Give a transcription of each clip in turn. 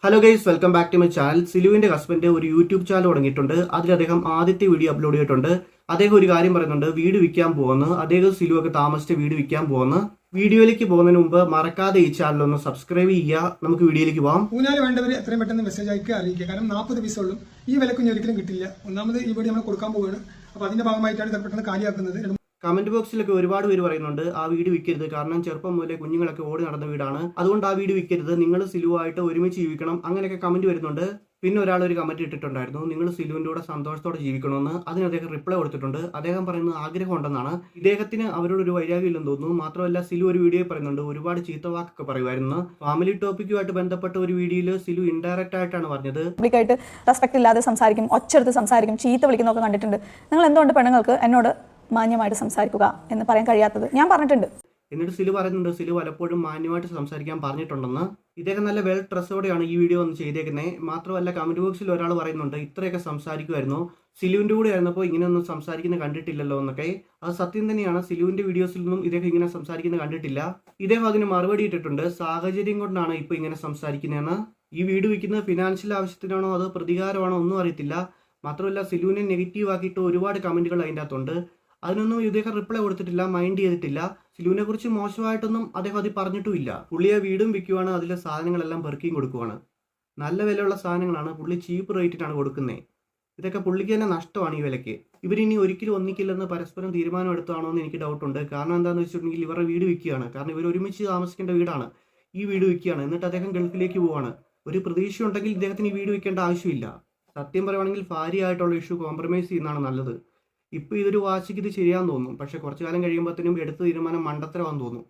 Hello guys, welcome back to my channel. സിലുവിന്റെ husband ഒരു YouTube channel തുടങ്ങിയിട്ടുണ്ട്. അതിൽ അദ്ദേഹം ആദ്യത്തെ വീഡിയോ അപ്ലോഡ് ചെയ്തിട്ടുണ്ട്. അദ്ദേഹം ഒരു കാര്യം പറയുന്നുണ്ട്, വീട് വിൽക്കാൻ പോകുന്നു. അദ്ദേഹം സിലു ഒക്കെ താമസിച്ച വീട് വിൽക്കാൻ പോകുന്നു. വീഡിയോയിലേക്ക് പോകുന്നതിന് മുമ്പ് മറക്കാതെ ഈ ചാനൽ ഒന്ന് സബ്സ്ക്രൈബ് ചെയ്യുക. നമുക്ക് വീഡിയോയിലേക്ക് പോകാം. ഊഞ്ഞാല് വേണ്ടവർ എത്രയും പെട്ടെന്ന് മെസ്സേജ് അയക്കുക, അറിയിക്കുക. കാരണം 40 പൈസയുള്ളൂ. ഈ വിലക്ക് ഒരിക്കലും കിട്ടില്ല. ഒന്നാമത് ഈ വീഡിയോ നമ്മൾ കൊടുക്കാൻ പോവുകയാണ്. അപ്പോൾ അതിന്റെ ഭാഗമായിട്ടാണ് ഇത് പെട്ടെന്ന് കാലിയാക്കുന്നത്. കമന്റ് ബോക്സിലൊക്കെ ഒരുപാട് പേര് പറയുന്നുണ്ട് ആ വീട് വിൽക്കരുത്, കാരണം ചെറുപ്പം മുതലേ കുഞ്ഞുങ്ങളൊക്കെ ഓടി നടന്ന വീടാണ്, അതുകൊണ്ട് ആ വീട് വിൽക്കരുത്, നിങ്ങൾ സിലുവായിട്ട് ഒരുമിച്ച് ജീവിക്കണം, അങ്ങനെയൊക്കെ കമന്റ് വരുന്നുണ്ട്. പിന്നെ ഒരാൾ ഒരു കമന്റ് ഇട്ടിട്ടുണ്ടായിരുന്നു, നിങ്ങൾ സിലുവിന്റെ കൂടെ സന്തോഷത്തോടെ ജീവിക്കണമെന്ന്. അതിന് അദ്ദേഹം റിപ്ലൈ കൊടുത്തിട്ടുണ്ട്. അദ്ദേഹം പറയുന്നത് ആഗ്രഹം ഉണ്ടെന്നാണ്. ഇദ്ദേഹത്തിന് അവരോട് ഒരു വൈരാഗ്യം ഇല്ലെന്ന് തോന്നുന്നു. മാത്രമല്ല സിലു ഒരു വീഡിയോ പറയുന്നുണ്ട്, ഒരുപാട് ചീത്തവാക്കൊക്കെ പറയുമായിരുന്നു. ഫാമിലി ടോപ്പിക്കുമായിട്ട് ബന്ധപ്പെട്ട ഒരു വീഡിയോയിൽ സിലു ഇൻഡയറക്റ്റ് ആയിട്ടാണ് പറഞ്ഞത്. റെസ്പെക്ട് ഇല്ലാതെ സംസാരിക്കും, ഒച്ചെടുത്ത് സംസാരിക്കും, ചീത്ത വിളിക്കുന്നൊക്കെ കണ്ടിട്ടുണ്ട്. നിങ്ങൾ എന്തുകൊണ്ട് പെണ്ണുങ്ങൾക്ക് എന്നോട് മാന്യമായിട്ട് സംസാരിക്കുക എന്ന് പറയാൻ കഴിയാത്തത്? ഞാൻ പറഞ്ഞിട്ടുണ്ട്. എന്നിട്ട് സിലു പറയുന്നുണ്ട്, സിലു പലപ്പോഴും മാന്യമായിട്ട് സംസാരിക്കാൻ പറഞ്ഞിട്ടുണ്ടെന്ന്. ഇദ്ദേഹം നല്ല വെൽ ഡ്രസ്സോടെയാണ് ഈ വീഡിയോ ഒന്ന് ചെയ്തേക്കുന്നത്. മാത്രമല്ല കമന്റ് ബോക്സിൽ ഒരാൾ പറയുന്നുണ്ട്, ഇത്രയൊക്കെ സംസാരിക്കുമായിരുന്നു, സിലുവിന്റെ കൂടെ ആയിരുന്നപ്പോൾ ഇങ്ങനെയൊന്നും സംസാരിക്കുന്നത് കണ്ടിട്ടില്ലല്ലോ എന്നൊക്കെ. അത് സത്യം തന്നെയാണ്. സിലുവിന്റെ വീഡിയോസിലൊന്നും ഇദ്ദേഹം ഇങ്ങനെ സംസാരിക്കുന്നത് കണ്ടിട്ടില്ല. ഇദ്ദേഹം അതിന് മറുപടി ഇട്ടിട്ടുണ്ട്, സാഹചര്യം കൊണ്ടാണ് ഇപ്പൊ ഇങ്ങനെ സംസാരിക്കുന്നതെന്ന്. ഈ വീട് വിൽക്കുന്നത് ഫിനാൻഷ്യൽ ആവശ്യത്തിനാണോ അതോ പ്രതികാരമാണോ ഒന്നും അറിയത്തില്ല. മാത്രമല്ല സിലുവിനെ നെഗറ്റീവ് ആക്കിയിട്ട് ഒരുപാട് കമന്റുകൾ അതിൻ്റെ അകത്തുണ്ട്. അതിനൊന്നും ഇദ്ദേഹം റിപ്ലൈ കൊടുത്തിട്ടില്ല, മൈൻഡ് ചെയ്തിട്ടില്ല. സിലുവിനെ കുറിച്ച് മോശമായിട്ടൊന്നും അദ്ദേഹം അത് പറഞ്ഞിട്ടുമില്ല. പുള്ളിയെ വീടും വിൽക്കുവാണ്, അതിലെ സാധനങ്ങളെല്ലാം പെറുക്കിയും കൊടുക്കുവാണ്. നല്ല വിലയുള്ള സാധനങ്ങളാണ്, പുള്ളി ചീപ്പ് റേറ്റിനാണ് കൊടുക്കുന്നത്. ഇതൊക്കെ പുള്ളിക്ക് തന്നെ നഷ്ടമാണ് ഈ വിലയ്ക്ക്. ഇവരിനി ഒരിക്കലും ഒന്നിക്കില്ലെന്ന് പരസ്പരം തീരുമാനം എടുത്താണോ എന്ന് എനിക്ക് ഡൗട്ടുണ്ട്. കാരണം എന്താണെന്ന് വെച്ചിട്ടുണ്ടെങ്കിൽ ഇവരുടെ വീട് വിൽക്കുകയാണ്. കാരണം ഇവർ ഒരുമിച്ച് താമസിക്കേണ്ട വീടാണ്. ഈ വീട് വിൽക്കുകയാണ്. എന്നിട്ട് അദ്ദേഹം ഗൾഫിലേക്ക് പോവാണ്. ഒരു പ്രതീക്ഷ ഉണ്ടെങ്കിൽ ഇദ്ദേഹത്തിന് ഈ വീട് വിൽക്കേണ്ട ആവശ്യമില്ല. സത്യം പറയുവാണെങ്കിൽ ഭാര്യയായിട്ടുള്ള ഇഷ്യൂ കോംപ്രമൈസ് ചെയ്യുന്നതാണ് നല്ലത്. ഇപ്പോൾ ഇതൊരു വാശിക്ക് ഇത് ശരിയാന്ന് തോന്നും, പക്ഷെ കുറച്ചു കാലം കഴിയുമ്പോഴത്തേനും എടുത്ത തീരുമാനം മണ്ടത്തരമാണെന്ന് തോന്നും.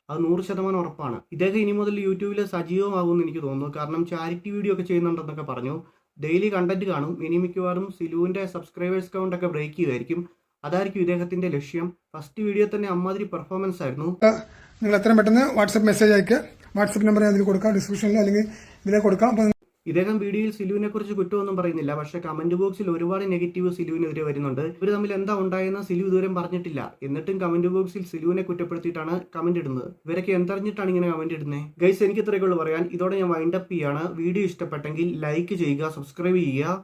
അത് 100% ഉറപ്പാണ്. ഇദ്ദേഹം ഇനി മുതൽ യൂട്യൂബിൽ സജീവമാകുമെന്ന് എനിക്ക് തോന്നുന്നു. കാരണം ചാരിറ്റി വീഡിയോ ഒക്കെ ചെയ്യുന്നുണ്ടെന്നൊക്കെ പറഞ്ഞു. ഡെയിലി കണ്ടന്റ് കാണും. ഇനി മിക്കവാറും സിലുവിന്റെ സബ്സ്ക്രൈബേഴ്സ് കൗണ്ട് ഒക്കെ ബ്രേക്ക് ചെയ്യുമായിരിക്കും. അതായിരിക്കും ഇദ്ദേഹത്തിന്റെ ലക്ഷ്യം. ഫസ്റ്റ് വീഡിയോ തന്നെ അമ്മാതിരി പെർഫോമൻസ് ആയിരുന്നു. നിങ്ങൾ എത്രയും പെട്ടെന്ന് വാട്സ്ആപ്പ് മെസ്സേജ് അയക്കുക. വാട്സ്ആപ്പ് നമ്പർ അതിൽ കൊടുക്കാം, ഡിസ്ക്രിപ്ഷനിൽ അല്ലെങ്കിൽ ഇതിലെ കൊടുക്കാം. ഇദ്ദേഹം വീഡിയോയിൽ സിലുവിനെ കുറിച്ച് കുറ്റമൊന്നും പറയുന്നില്ല, പക്ഷെ കമന്റ് ബോക്സിൽ ഒരുപാട് നെഗറ്റീവ് സിലുവിനെതിരെ വരുന്നുണ്ട്. ഇവർ തമ്മിൽ എന്താ ഉണ്ടായെന്ന് സിലു ഇതുവരെ പറഞ്ഞിട്ടില്ല. എന്നിട്ടും കമന്റ് ബോക്സിൽ സിലുവിനെ കുറ്റപ്പെടുത്തിയിട്ടാണ് കമന്റ് ഇടുന്നത്. ഇവരൊക്കെ എന്തറിഞ്ഞിട്ടാണ് ഇങ്ങനെ കമന്റ് ഇടുന്നത്? ഗൈസ്, എനിക്ക് ഇത്രയൊക്കെ ഉള്ളൂ പറയാൻ. ഇതോടെ ഞാൻ വൈൻഡപ്പ് ചെയ്യാണ്. വീഡിയോ ഇഷ്ടപ്പെട്ടെങ്കിൽ ലൈക്ക് ചെയ്യുക, സബ്സ്ക്രൈബ് ചെയ്യുക.